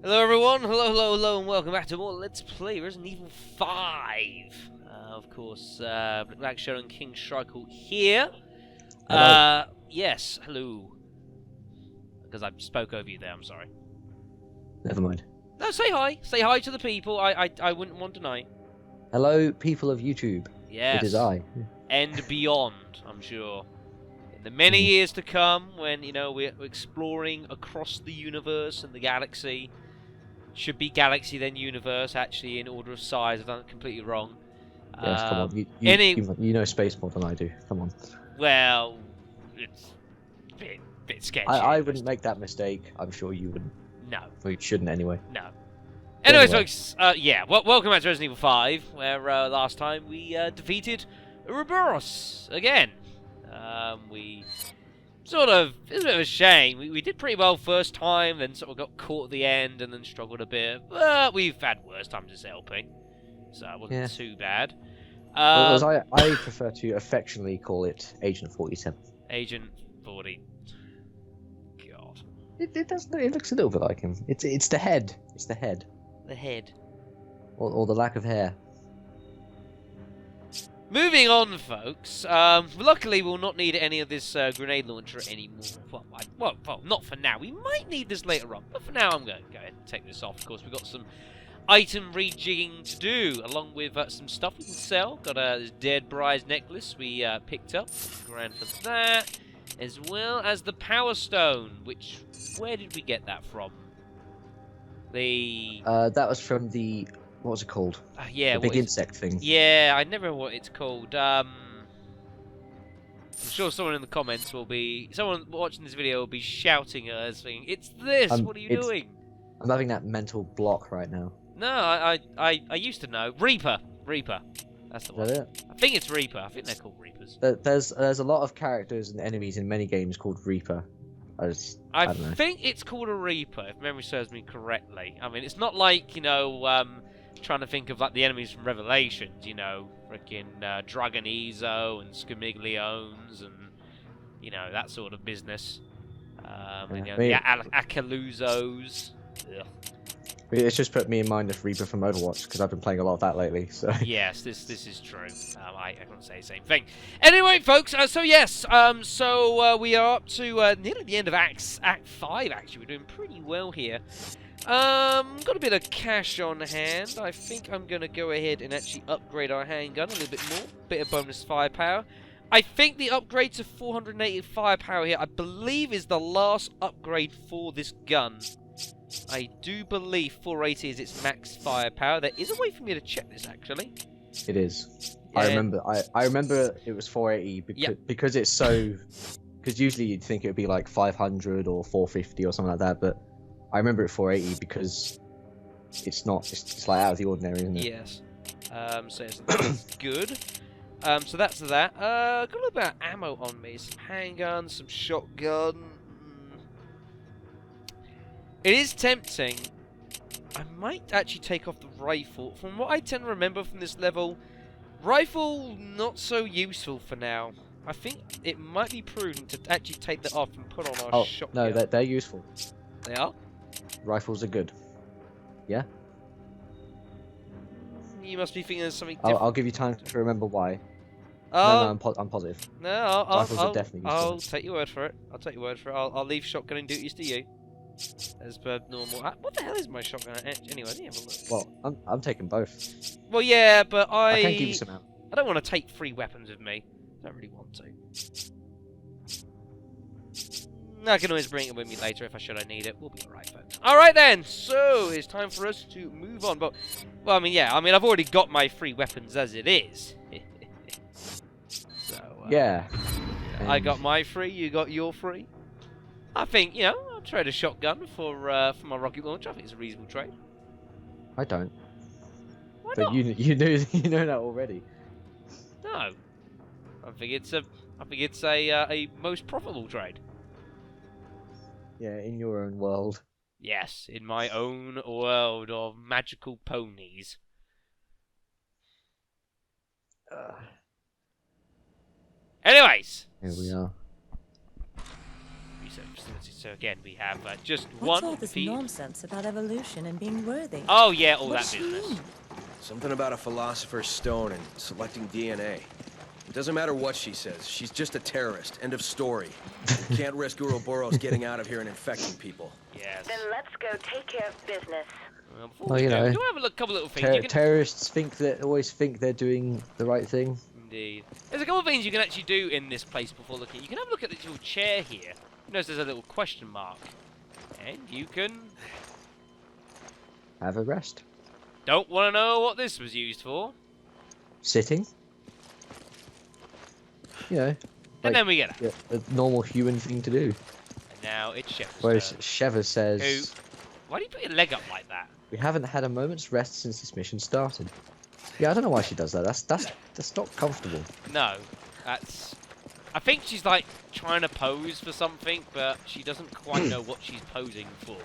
Hello everyone, hello, and welcome back to more Let's Play Resident Evil 5. Of course, Black Shadow and King Shrike here. Hello. Yes, hello. Because I spoke over you there, I'm sorry. Never mind. No, say hi. Say hi to the people. I wouldn't want to deny. Hello, people of YouTube. Yes. It is I. And beyond, I'm sure. In the many years to come, when, you know, we're exploring across the universe and the galaxy. Should be galaxy, then universe, actually, in order of size. I've done it completely wrong. Yes, come on. You know space more than I do. Come on. Well, it's a bit sketchy. I wouldn't make that mistake. I'm sure you wouldn't. No. Well, you shouldn't anyway. No. Anyways, Anyway. folks, welcome back to Resident Evil 5, where last time we defeated Uroboros again. We sort of, it's a bit of a shame. We did pretty well first time, then sort of got caught at the end, and then struggled a bit. But we've had worse times as helping, so it wasn't too bad. Well, as I prefer to affectionately call it Agent 47. Agent 40. God. It does. It looks a little bit like him. It's the head. It's the head. The head. Or the lack of hair. Moving on, folks. Luckily, we'll not need any of this grenade launcher anymore. Well, not for now. We might need this later on, but for now, I'm going to go ahead and take this off. Of course, we've got some item rejigging to do, along with some stuff we can sell. Got this Dead Bride's necklace we picked up. $1 for that, as well as the Power Stone. Which, where did we get that from? That was from the. What was it called? Yeah, the big insect thing. Yeah, I never know what it's called. I'm sure someone in the comments will be... Someone watching this video will be shouting at us, saying, "It's this! What are you doing?" I'm having that mental block right now. No, I used to know. Reaper. That's the one. Is that it? I think it's Reaper. I think they're called Reapers. There's a lot of characters and enemies in many games called Reaper. I don't know. think it's called a Reaper, if memory serves me correctly. I mean, it's not like, you know... trying to think of like the enemies from Revelations, you know, freaking Dragon Ezo and Scamigliones and you know that sort of business. And, you know, the Akaluzos. It's just put me in mind of Reaper from Overwatch because I've been playing a lot of that lately. So yes, this is true. I can't say the same thing. Anyway, folks. So yes. We are up to nearly the end of Act 5. Actually, we're doing pretty well here. Got a bit of cash on hand. I think I'm going to go ahead and actually upgrade our handgun a little bit more. Bit of bonus firepower. I think the upgrade to 480 firepower here, I believe, is the last upgrade for this gun. I do believe 480 is its max firepower. There is a way for me to check this, actually. it is. Yeah. I remember it was 480 because it's so. Because usually you'd think it would be like 500 or 450 or something like that, but I remember it 480 because it's not. It's like out of the ordinary, isn't it? Yes. So it's good. So that's that. Got a little bit of ammo on me. Some handgun, some shotgun. It is tempting. I might actually take off the rifle. From what I tend to remember from this level, rifle not so useful for now. I think it might be prudent to actually take that off and put on our shotgun. No, they're useful. They are? Rifles are good. Yeah? You must be thinking of something different. I'll give you time to remember why. Oh. No, I'm positive. No, Rifles are definitely useful. I'll take your word for it. I'll leave shotgunning duties to you. As per normal. What the hell is my shotgun? Anyway, let me have a look. Well, I'm taking both. Well, yeah, but I can give you some ammo. I don't want to take 3 weapons with me. I don't really want to. I can always bring it with me later if I need it. We'll be alright, folks. Alright then, so it's time for us to move on. But, well, I mean, I've already got my 3 weapons as it is. So, yeah. I got my 3, you got your 3. I think, you know, I'll trade a shotgun for my rocket launcher. I think it's a reasonable trade. I don't. Why but not? you know that already. No. I think it's a most profitable trade. Yeah, in your own world. Yes, in my own world of magical ponies. Anyways. Here we are. research facility. So again, we have just What's one all this feed. nonsense about evolution and being worthy? Oh yeah, all What that does she business. mean? Something about a philosopher's stone and selecting DNA. It doesn't matter what she says. She's just a terrorist. End of story. Can't risk Uroboros getting out of here and infecting people. Yes. Then let's go take care of business. Before Well, we you go, know, do have a look, couple little things. You can... Terrorists always think they're doing the right thing. Indeed. There's a couple of things you can actually do in this place before looking. You can have a look at this little chair here. You notice there's a little question mark. And you can... Have a rest. Don't want to know what this was used for. Sitting. You know. And then we get out. Yeah, a normal human thing to do. And now it's Shev's Whereas turn. Sheva says, Why do you put your leg up like that? "We haven't had a moment's rest since this mission started." Yeah, I don't know why she does that. That's not comfortable. No. That's... I think she's like trying to pose for something, but she doesn't quite know what she's posing for.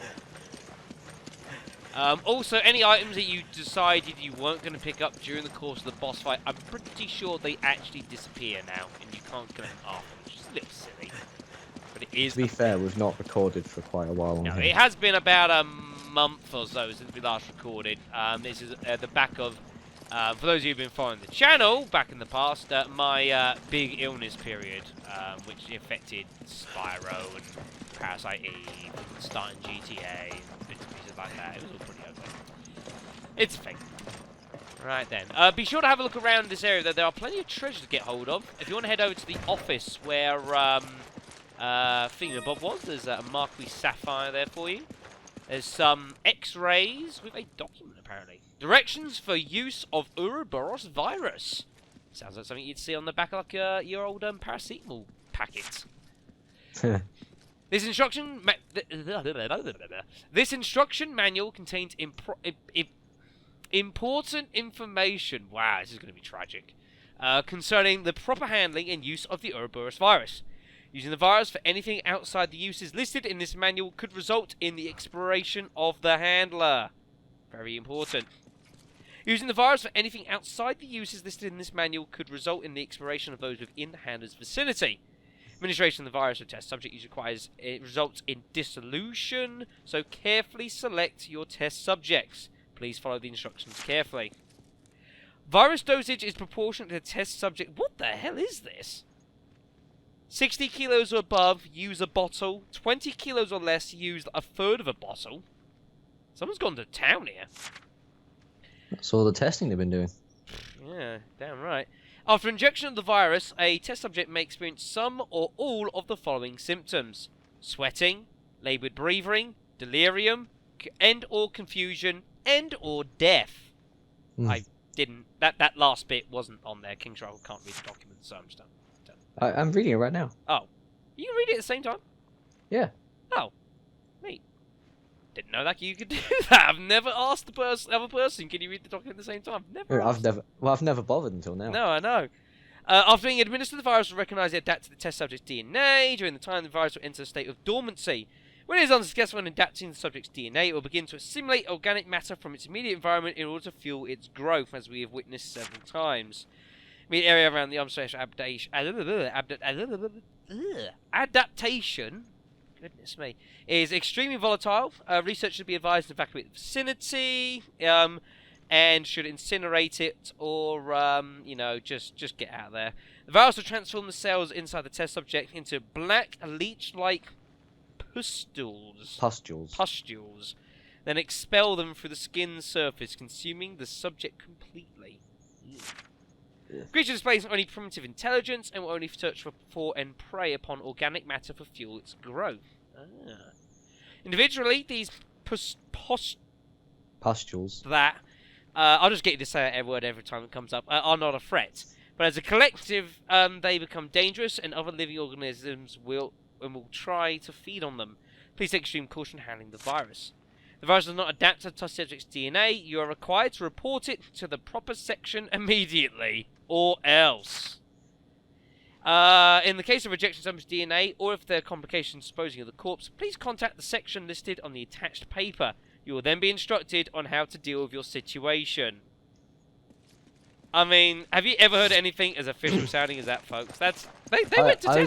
Also, any items that you decided you weren't going to pick up during the course of the boss fight, I'm pretty sure they actually disappear now, and you can't get them after, which is a little silly. But it is... To be fair, we've not recorded for quite a while. No, on it here. has been about a month or so since we last recorded. This is the back of... for those of you who've been following the channel back in the past, my big illness period, which affected Spyro and Parasite Eve, and starting GTA, and bits and pieces like that. It was all pretty okay. It's a thing. Right then. Be sure to have a look around this area. There are plenty of treasure to get hold of. If you want to head over to the office where Thingamabob was, there's a Marquis Sapphire there for you. There's some X-rays with a document, apparently. Directions for use of Uroboros virus. Sounds like something you'd see on the back of like your old paracetamol packet. This instruction manual contains important information. Wow, this is going to be tragic. Concerning the proper handling and use of the Uroboros virus. Using the virus for anything outside the uses listed in this manual could result in the expiration of the handler. Very important. Using the virus for anything outside the uses listed in this manual could result in the expiration of those within the handler's vicinity. Administration of the virus or test subject use requires it results in dissolution, so carefully select your test subjects. Please follow the instructions carefully. Virus dosage is proportionate to the test subject. What the hell is this? 60 kilos or above, use a bottle. 20 kilos or less, use a third of a bottle. Someone's gone to town here. That's all the testing they've been doing. Yeah, damn right. After injection of the virus, a test subject may experience some or all of the following symptoms. Sweating, laboured breathing, delirium, and/or confusion, and/or death. I didn't... That last bit wasn't on there. King Charles can't read the document, so I'm just done. I'm reading it right now. Oh. You can read it at the same time? Yeah. Oh. Neat. Didn't know that you could do that. I've never asked the other person, can you read the document at the same time? I've never bothered until now. No, I know. After being administered, the virus will recognise and adapt to the test subject's DNA. During the time, the virus will enter a state of dormancy. When it is unsuccessful in adapting the subject's DNA, it will begin to assimilate organic matter from its immediate environment in order to fuel its growth, as we have witnessed several times. The area around the adaptation, goodness me, is extremely volatile. Research should be advised to evacuate the vicinity, and should incinerate it, or you know, just get out of there. The virus will transform the cells inside the test subject into black leech-like pustules, then expel them through the skin surface, consuming the subject completely. Creature displays only primitive intelligence and will only search for and prey upon organic matter for fuel its growth. Individually, these pustules that I'll just get you to say that word every time it comes up are not a threat, but as a collective, they become dangerous, and other living organisms will try to feed on them. Please take extreme caution handling the virus. The virus does not adapt to the subject's DNA. You are required to report it to the proper section immediately, or else. In the case of rejection of someone's DNA, or if there are complications disposing of the corpse, please contact the section listed on the attached paper. You will then be instructed on how to deal with your situation. I mean, have you ever heard anything as official sounding as that, folks? They went to town.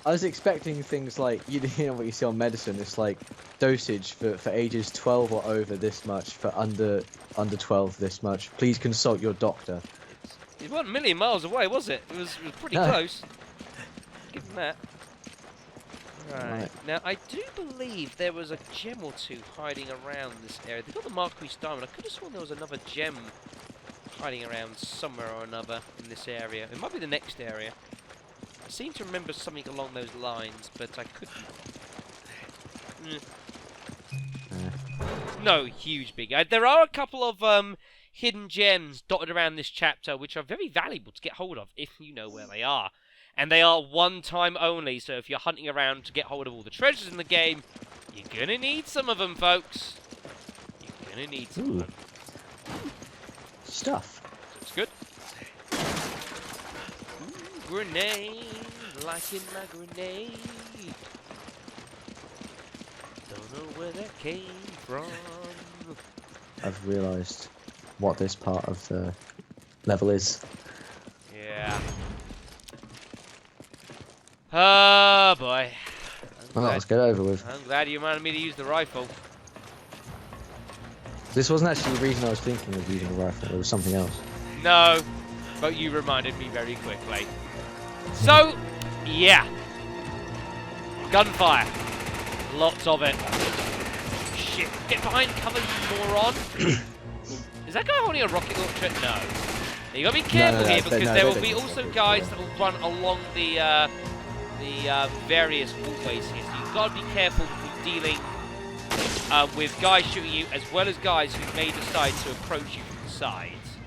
I was expecting things like you know what you see on medicine. It's like dosage for ages 12 or over this much, for under 12 this much. Please consult your doctor. It wasn't a million miles away, was it? It was pretty No. close. Give them that. Right. Now, I do believe there was a gem or two hiding around this area. They've got the Marquis Diamond. I could have sworn there was another gem hiding around somewhere or another in this area. It might be the next area. I seem to remember something along those lines, but I couldn't. No huge big. There are a couple of hidden gems dotted around this chapter, which are very valuable to get hold of if you know where they are. And they are one time only, so if you're hunting around to get hold of all the treasures in the game, you're gonna need some of them, folks. You're gonna need some of them. Stuff. That's good. Ooh, grenade, liking my grenade. Don't know where that came from. I've realised what this part of the level is. Yeah. Oh boy. Well, let's get over with. I'm glad you reminded me to use the rifle. This wasn't actually the reason I was thinking of using a rifle. It was something else. No, but you reminded me very quickly. So, yeah. Gunfire. Lots of it. Shit. Get behind cover, you moron. Is that guy holding a rocket launcher? No. You gotta be careful here because there will be also guys that will run along the various walkways here. So you've got to be careful with dealing with guys shooting you as well as guys who may decide to approach you from the sides.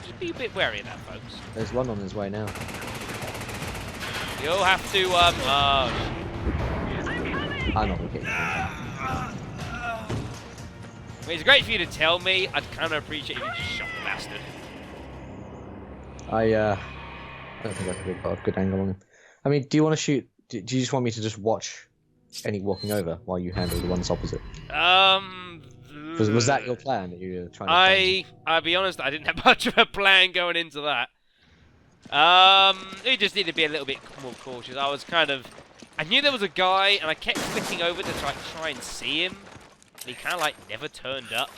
Just be a bit wary of that, folks. There's one on his way now. You'll have to, I'm not kidding. I mean, it's great for you to tell me. I'd kind of appreciate if you just shot the bastard. I don't think I could have got a good angle on him. I mean, do you want to shoot? Do you just want me to just watch any walking over while you handle the ones opposite? Was that your plan that you were trying to? I'll be honest, I didn't have much of a plan going into that. We just need to be a little bit more cautious. I knew there was a guy, and I kept flicking over to try and see him. And he kind of like never turned up.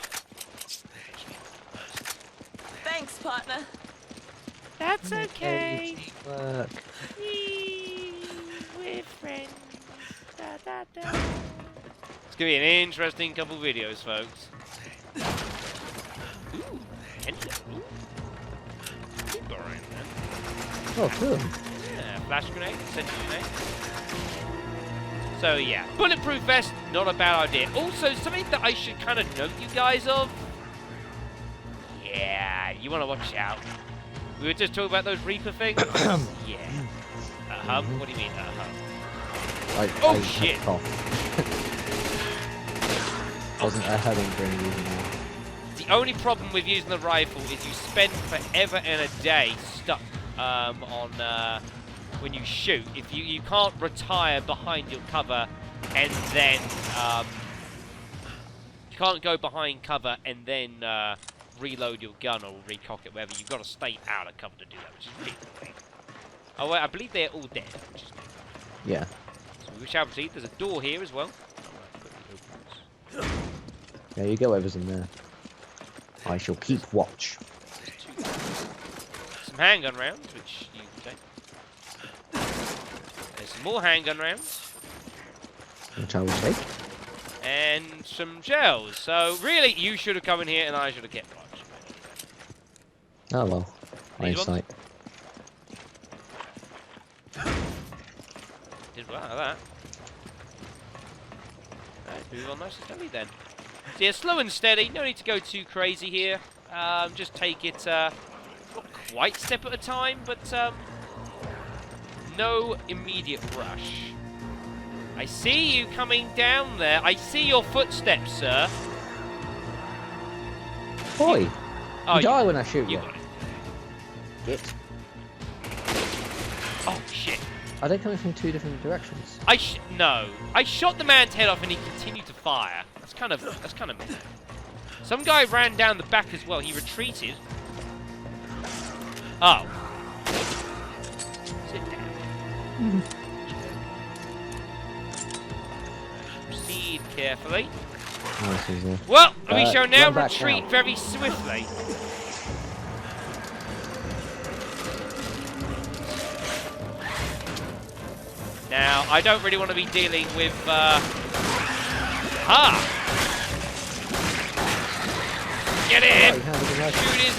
Thanks, partner. That's okay. Work. We're friends. Da, da, da. It's gonna be an interesting couple videos, folks. Ooh, ooh. Keep borrowing that. Oh, cool. Yeah, flash grenade, sentry grenade. So yeah, bulletproof vest, not a bad idea. Also, something that I should kind of note you guys of. Yeah, you want to watch out. We were just talking about those Reaper things. Yeah. What do you mean, Oh shit! Wasn't a heading during using it. The only problem with using the rifle is you spend forever and a day stuck when you shoot. If you can't retire behind your cover and then you can't go behind cover and then reload your gun or recock it, whatever. You've got to stay out of cover to do that, which is really annoying. Oh wait, I believe they're all dead, which is good. Yeah. So we shall proceed. There's a door here as well. Yeah, you get whatever's in there. I shall keep watch. Some handgun rounds, which you can take. There's some more handgun rounds. Which I will take. And some shells. So really, you should have come in here and I should have kept watch. Oh well. These Hindsight. Did well out of that. Right, move on nice and steady then. So yeah, slow and steady. No need to go too crazy here. Just take it not quite step at a time, but no immediate rush. I see you coming down there. I see your footsteps, sir. Boy! You die when I shoot you. You Got it. Git. Oh shit! Are they coming from two different directions? No. I shot the man's head off and he continued to fire. That's kind of mad. Some guy ran down the back as well. He retreated. Oh. Sit down. carefully. Nice, easy. Well, we shall now run back retreat now. very swiftly. Now, I don't really want to be dealing with, Get him! Shoot his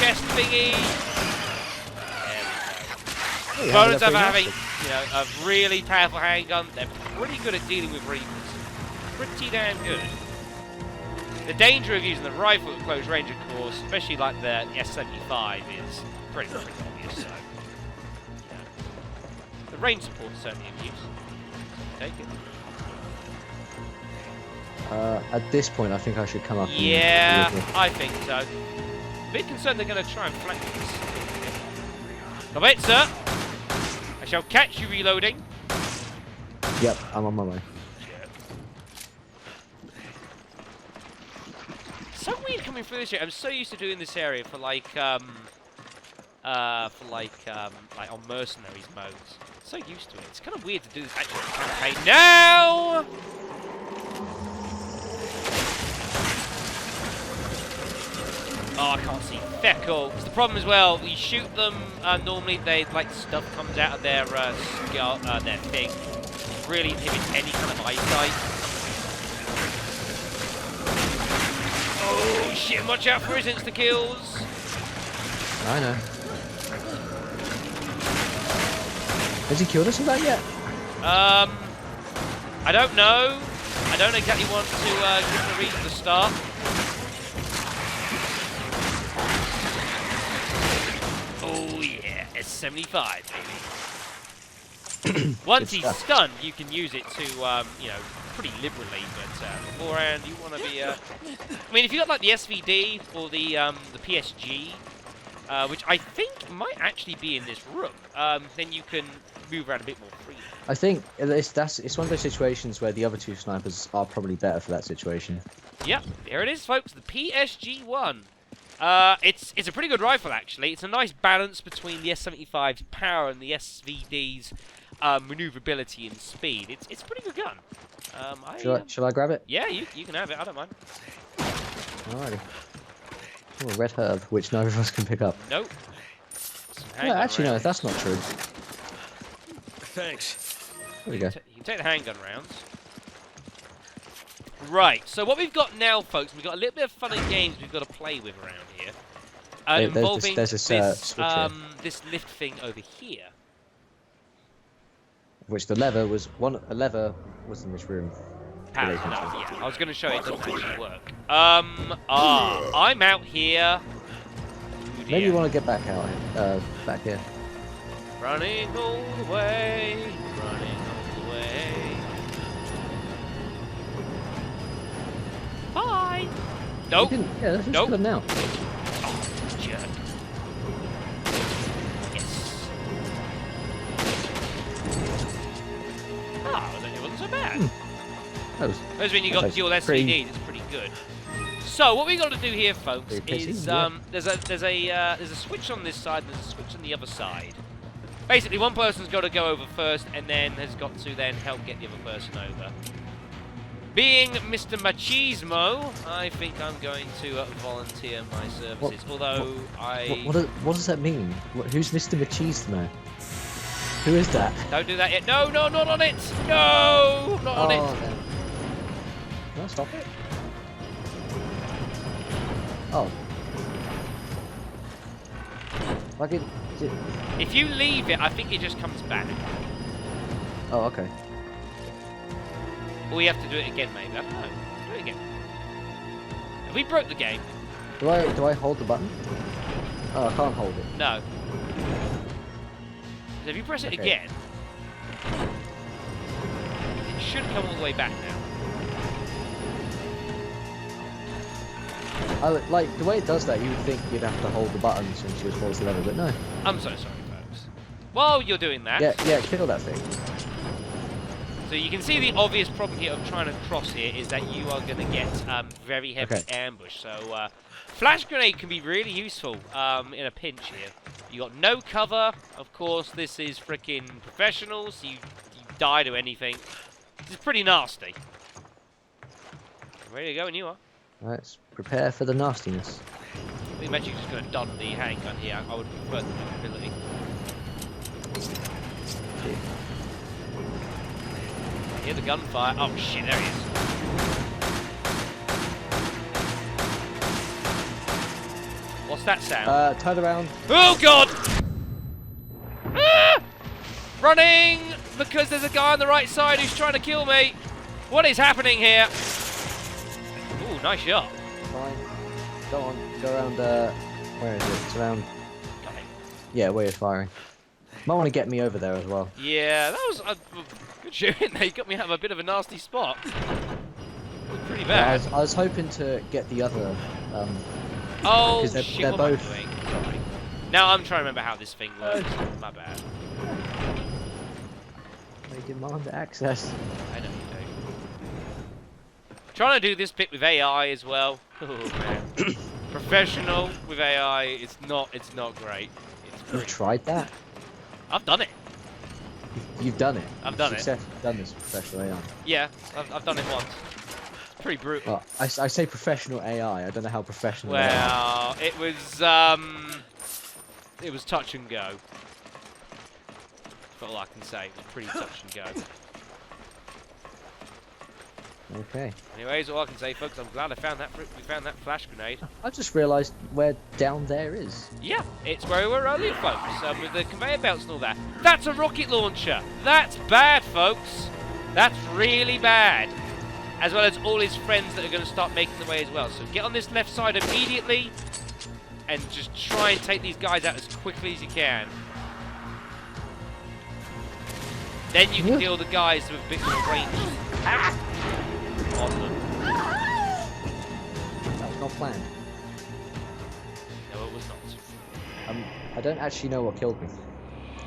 chest thingy! There we go. Bonus of having, you know, a really powerful handgun. They're pretty good at dealing with Reapers. Pretty damn good. The danger of using the rifle at close range, of course, especially like the S75, is pretty obvious. So, yeah. The range support is certainly of use. Take it. At this point, I think I should come up. Yeah, I think so. A bit concerned they're going to try and flank this. Come in, sir. I shall catch you reloading. Yep, I'm on my way. So weird coming through this area. I'm so used to doing this area for like on mercenaries modes. So used to it. It's kind of weird to do this actual campaign now. Oh, I can't see feckle. It's the problem as well. We shoot them. Normally, they like stuff comes out of their skull, their thing. Really inhibits any kind of eyesight. Oh shit! Watch out for his insta kills. I know. Has he killed us with that yet? I don't know. I don't exactly want to give him a reason to start. Oh yeah, S75, baby. Once he's stunned, you can use it to, you know, pretty liberally. But beforehand, you want to be. I mean, if you got like the SVD or the PSG, which I think might actually be in this room, then you can move around a bit more freely. I think it's one of those situations where the other two snipers are probably better for that situation. Yep, there it is, folks. The PSG-1. It's a pretty good rifle, actually. It's a nice balance between the S75's power and the SVD's maneuverability and speed. It's a pretty good gun. Shall I grab it? Yeah, you can have it. I don't mind. Alrighty. Oh, a red herb, which neither of us can pick up. Nope. Yeah, actually, no, that's not true. Thanks. There we go. You can take the handgun rounds. Right, so what we've got now, folks, we've got a little bit of fun and games we've got to play with around here. Involving there's this switch this lift thing over here. Which the lever was a lever was in this room. No, yeah, I was going to show you it doesn't actually work. I'm out here. Ooh, Maybe you want to get back out, back here. Running all the way, running all the way. Bye. Nope. Yeah, let's just Nope. kill him now. Oh, jerk. Yes. Oh, it wasn't so bad. That's when you got dual SVDs. It's pretty good. So what we got to do here, folks, is there's a switch on this side, and there's a switch on the other side. Basically, one person's got to go over first, and then has got to then help get the other person over. Being Mr. Machismo, I think I'm going to volunteer my services. Although what does that mean? Who's Mr. Machismo? Who is that? Don't do that yet. No, no, not on it. No, not on it. No. Can I stop it? Oh. Like it. Is it? If you leave it, I think it just comes back. Oh, okay. Or we have to do it again, maybe. I don't know. Do it again. Have we broke the game? Do I hold the button? Oh, I can't hold it. No. So if you press it again, it should come all the way back now. Like, the way it does that, you would think you'd have to hold the button since you was forced to level, but no. I'm so sorry, folks. While you're doing that... Yeah, kill that thing. So you can see the obvious problem here of trying to cross here is that you are going to get very heavy ambush. So flash grenade can be really useful in a pinch here. You got no cover. Of course, this is freaking professional, so you die to anything. This is pretty nasty. Ready to go when you are. Let's prepare for the nastiness. We imagine you're just going to don the handgun here. I would prefer the durability. I hear the gunfire. Oh shit, there he is. What's that sound? Turn around. Oh god! Ah! Running! Because there's a guy on the right side who's trying to kill me. What is happening here? Ooh, nice shot. Fine. Go on. Go around, where is it? It's around... Got it. Yeah, where you're firing. Might want to get me over there as well. Yeah, that was a good shooting there. You got me out of a bit of a nasty spot. Pretty Yeah, bad. I was hoping to get the other, Oh, because they're shit, what am I both- doing? Sorry. Now I'm trying to remember how this thing works. My bad. They demand access. I know you do. Trying to do this bit with AI as well. Oh man. Professional with AI, it's not great. It's You've pretty... tried that? I've done it. You've done it. I've done it. Successfully done this professional AI. Yeah, I've done it once. It's pretty brutal. Well, I say professional AI. I don't know how professional. they are. Well, it was touch and go. That's all I can say. It was pretty touch and go. Okay. Anyways, all I can say, folks, I'm glad we found that flash grenade. I just realised where down there is. Yeah, it's where we were earlier, folks, with the conveyor belts and all that. That's a rocket launcher. That's bad, folks. That's really bad. As well as all his friends that are going to start making the way as well. So get on this left side immediately and just try and take these guys out as quickly as you can. Then you can deal with the guys with a bit more range on them. That was not planned. No, it was not. I don't actually know what killed me.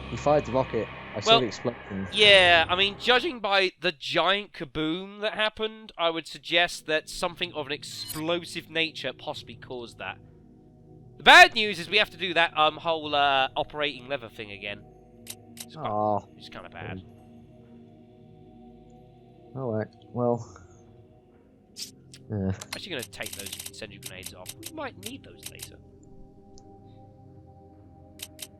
He fired the rocket. I saw Well, the explosion. Yeah, I mean, judging by the giant kaboom that happened, I would suggest that something of an explosive nature possibly caused that. The bad news is we have to do that whole operating lever thing again. Oh. It's kind of bad. Alright, well. Actually going to take those incendiary grenades off. We might need those later.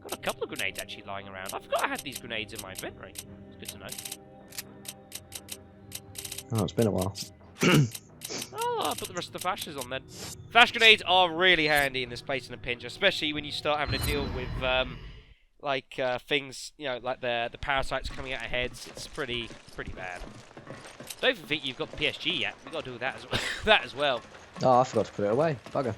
Got a couple of grenades actually lying around. I forgot I had these grenades in my inventory. It's good to know. Oh, it's been a while. Oh, I'll put the rest of the flashes on then. Flash grenades are really handy in this place in a pinch, especially when you start having to deal with things, you know, like the parasites coming out of heads. It's pretty bad. Don't even think you've got the PSG yet. We've got to do with that as well. that as well. Oh, I forgot to put it away. Bugger.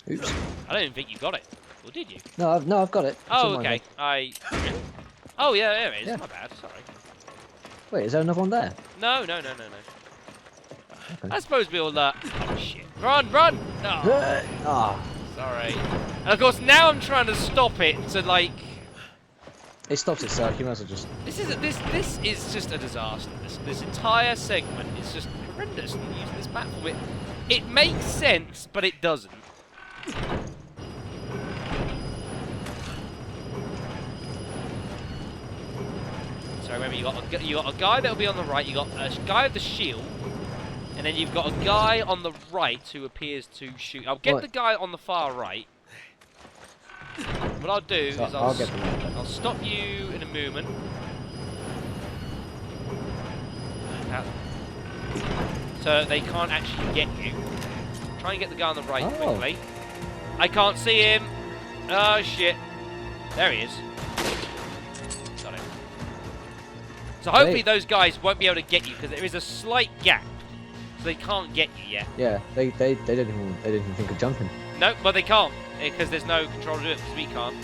Oops. I don't even think you got it. Or did you? No, I've got it. It's Oh, in my okay. bag. Oh, yeah, there it is. Yeah. My bad. Sorry. Wait, is there another one there? No. Okay. I suppose we'll, oh, shit. Run! No. Ah. Sorry. And of course, now I'm trying to stop it to, like... It stops itself. You might as well just. This is just a disaster. This entire segment is just horrendous using this platform. It makes sense, but it doesn't. So remember, you got a guy that'll be on the right. You got a guy with the shield, and then you've got a guy on the right who appears to shoot. I'll get What? the guy on the far right. What I'll do is I'll get the one. I'll stop you in a movement. So they can't actually get you. Try and get the guy on the right quickly. I can't see him. Oh shit. There he is. Got him. So hopefully those guys won't be able to get you because there is a slight gap. So they can't get you yet. Yeah, they didn't even think of jumping. No, but they can't because there's no control to do it because we can't.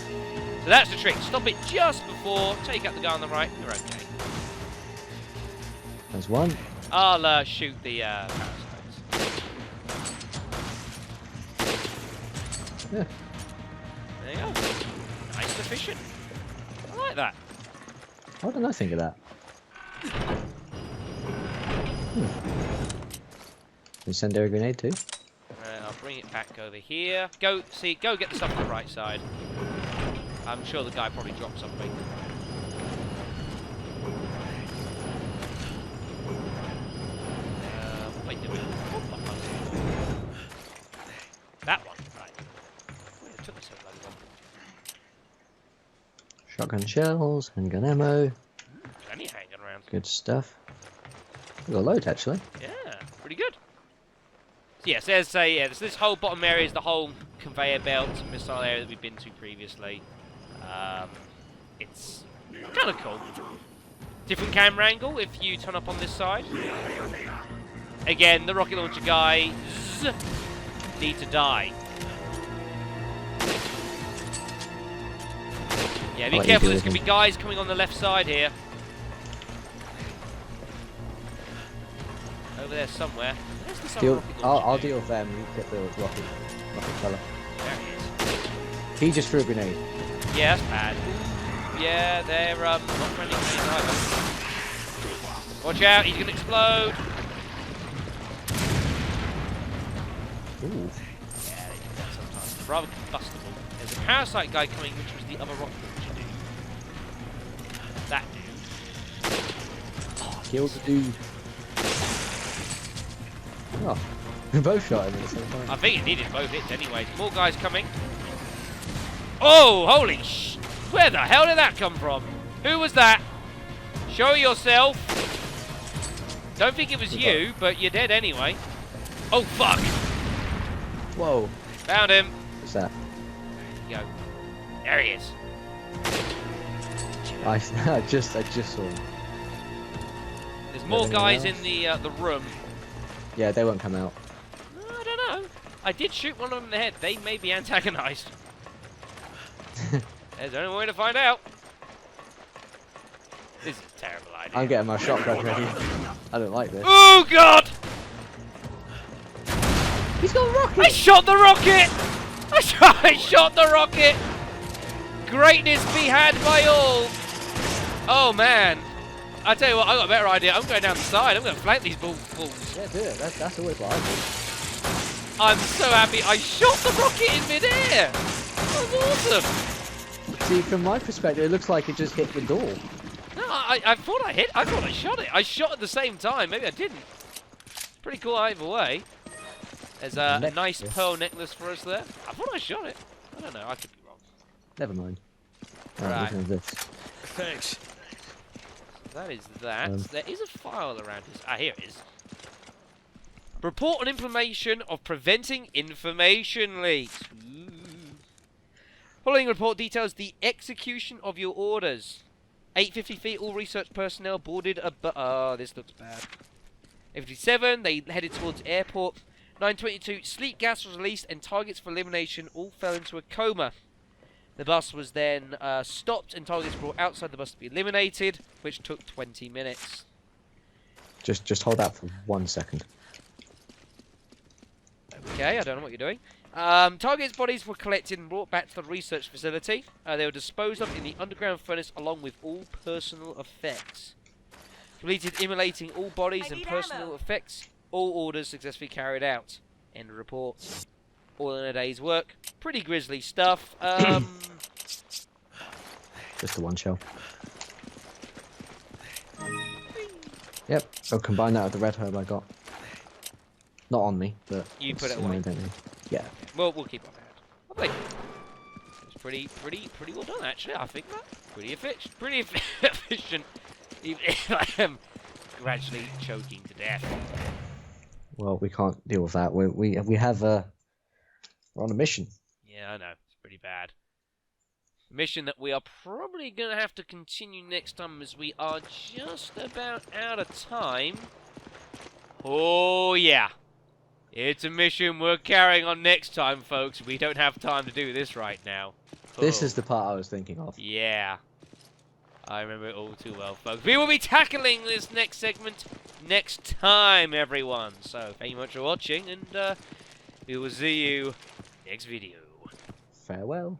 So that's the trick. Stop it just before. Take out the guy on the right. You're okay. There's one. I'll shoot the parasites. Yeah. There you go. Nice and efficient. I like that. Why didn't I think of that? Incendiary grenade too. I'll bring it back over here. Go get the stuff on the right side. I'm sure the guy probably dropped something. What am I Shotgun shells, handgun ammo. Plenty hanging around. Good stuff. We got a load actually. Yeah, pretty good. So yes, there's this whole bottom area is the whole conveyor belt missile area that we've been to previously. It's kind of cool. Different camera angle if you turn up on this side. Again, the rocket launcher guys need to die. Yeah, be careful. There's going to be guys coming on the left side here. Over there somewhere. Where's this other rocket launcher I'll dude? deal with them. You get the rocket fella. There he is. He just threw a grenade. Yeah, that's bad. Yeah, they're not friendly grenades either. Watch out, he's gonna explode. Ooh. Yeah, they do that sometimes. It's rather combustible. There's a parasite guy coming, which was the other rocket launcher dude. That dude. Killed the dude. Oh, we both shot him at the same time. I think it needed both hits anyway. More guys coming. Oh, holy sh! Where the hell did that come from? Who was that? Show yourself. Don't think it was you, but you're dead anyway. Oh, fuck. Whoa. Found him. What's that? There you go. There he is. I just saw him. There's more anyone guys else? in the room. Yeah, they won't come out. I don't know. I did shoot one of them in the head. They may be antagonized. There's only way to find out. This is a terrible idea. I'm getting my shotgun ready. I don't like this. Oh god! He's got a rocket! I shot the rocket! I shot the rocket! Greatness be had by all! Oh man. I tell you what, I got a better idea. I'm going down the side. I'm going to flank these fools. Yeah, do it. That's always what I do. I'm so happy. I shot the rocket in midair. That was awesome. See, from my perspective, it looks like it just hit the door. No, I thought I hit. I thought I shot it. I shot at the same time. Maybe I didn't. Pretty cool either way. There's a nice pearl necklace for us there. I thought I shot it. I don't know. I could be wrong. Never mind. Right. Listen to this. Thanks. That is that. There is a file around here. Ah, here it is. Report on implementation of preventing information leaks. Ooh. Following report details the execution of your orders. 850 feet, all research personnel boarded a oh, this looks bad. 857, they headed towards airport. 922, sleep gas was released and targets for elimination all fell into a coma. The bus was then stopped and targets brought outside the bus to be eliminated, which took 20 minutes. Just hold that for 1 second. Okay, I don't know what you're doing. Targets' bodies were collected and brought back to the research facility. They were disposed of in the underground furnace along with all personal effects. Completed immolating all bodies and personal effects. All orders successfully carried out. End of report. All in a day's work. Pretty grisly stuff. Just the one shell. Yep, I'll combine that with the red herb I got. Not on me, but You it's put it in my away. inventory. Yeah. Well, we'll keep on hand. Lovely. It's pretty well done, actually. I think that pretty efficient. Pretty efficient. Even if I am gradually choking to death. Well, we can't deal with that. We have we're on a mission. Yeah, I know. It's pretty bad. Mission that we are probably going to have to continue next time as we are just about out of time. Oh, yeah. It's a mission we're carrying on next time, folks. We don't have time to do this right now. This Oh. is the part I was thinking of. Yeah. I remember it all too well, folks. We will be tackling this next segment next time, everyone. So, thank you much for watching, and we will see you next video. Farewell.